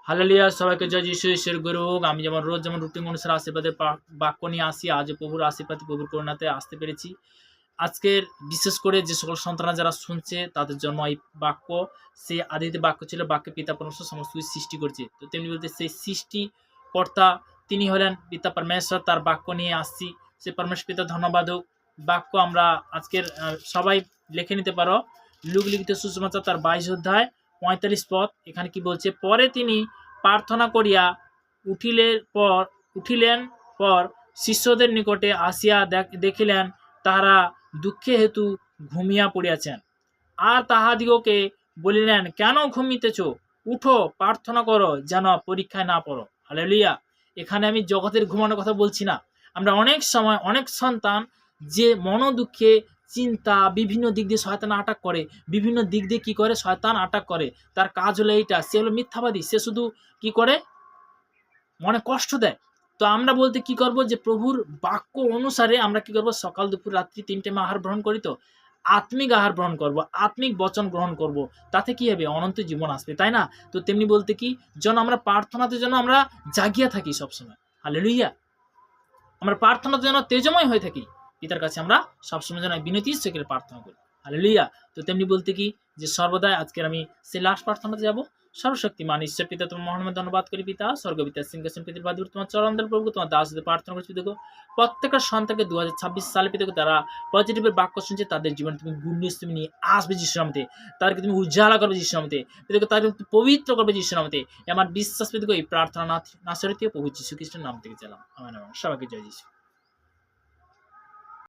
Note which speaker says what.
Speaker 1: Hallelujah, সবাইকে জয় যিশু ঈশ্বর গুরু হোক। আমি যেমন রোজ যেমন রুটিন অনুসারে আশীর্বাদের বাক্য নিয়ে আসি, আজ প্রভুর আশীর্বাদ প্রভুর করুণাতে আসতে পেরেছি। আজকের বিশেষ করে যে সকল সন্তানরা যারা শুনছে তাদের জন্য এই বাক্য, সে আদিতে বাক্য ছিল, বাক্যে পিতা পরমেশ্বর সমস্ত কিছু সৃষ্টি করছে। তো তেমনি বলতে সেই সৃষ্টিকর্তা তিনি হলেন পিতা পরমেশ্বর, তার বাক্য নিয়ে আসছি। সে পরমেশ্বর পিতা ধন্যবাদ হোক। বাক্য আমরা আজকের সবাই লিখে নিতে পারো। লুক লিখিত সুসমাচার তার 22 অধ্যায় 45 পদ। এখানে কি বলছে? পরে তিনি প্রার্থনা করিয়া উঠিলেন পর শিষ্যদের নিকটে আসিয়া দেখিলেন তাহারা দুঃখে হেতু ঘুমিয়া পড়িয়াছেন। আর তাহাদিগকে বলিলেন, কেন ঘুমিতেছ? উঠো, প্রার্থনা করো, যেন পরীক্ষায় না পড়ো। হালেলুয়া। এখানে আমি জগতের ঘুমানোর কথা বলছি না। আমরা অনেক সময় অনেক সন্তান যে মনোদুঃখে, চিন্তা, বিভিন্ন দিক দিয়ে শয়তান আটাক করে, বিভিন্ন দিক দিয়ে কি করে শয়তান আটাক করে। তার কাজ হলো এইটা, সে হলো মিথ্যাবাদী। সে শুধু কি করে? মনে কষ্ট দেয়। তো আমরা বলতে কি করব? যে প্রভুর বাক্য অনুসারে আমরা কি করব? সকাল দুপুর রাত্রি 3 টাইম আহার গ্রহণ করি। তো আত্মিক আহার গ্রহণ করব, আত্মিক বচন গ্রহণ করব। তাতে কি হবে? অনন্ত জীবন আসবে, তাই না? তো তেমনি বলতে কি, যেন আমরা প্রার্থনাতে যেন আমরা জাগিয়া থাকি সবসময়। হালেলুয়া। আমরা প্রার্থনাতে যেন তেজময় হয়ে থাকি। পিতার কাছে আমরা সবসময় যেন বিনতির সহিত প্রার্থনা করি। হালেলুয়া। তো তেমনি বলতে কি, যে সর্বদাই আজকের আমি সেই লাস্ট প্রার্থনাতে যাব। সর্বশক্তিমান ঈশ্বর পিতা, তোমার মহানামে ধন্যবাদ করি পিতা। স্বর্গপিতা সিংহাসন পিতার বাদুর তোমার চরণদল প্রভু, তোমার দাস প্রার্থনা করছি দেখো প্রত্যেকের সন্তানকে 2026 সালে পিতাকে তারা পজিটিভের বাক্য শুনছে, তাদের জীবনে তুমি গুড নিউজ তুমি নিয়ে আসবে যিশুর নামে। তাদেরকে তুমি উজ্জ্বলা করবে যিশুর নামে। পিতাকে তাদেরকে পবিত্র করবে যিশুর নামে। আমার বিশ্বাস পিতাকে এই প্রার্থনা নাসরিতীয় প্রভু যীশু খ্রিস্টের নাম থেকে চালাম। আমার সবাইকে জয় যিশু।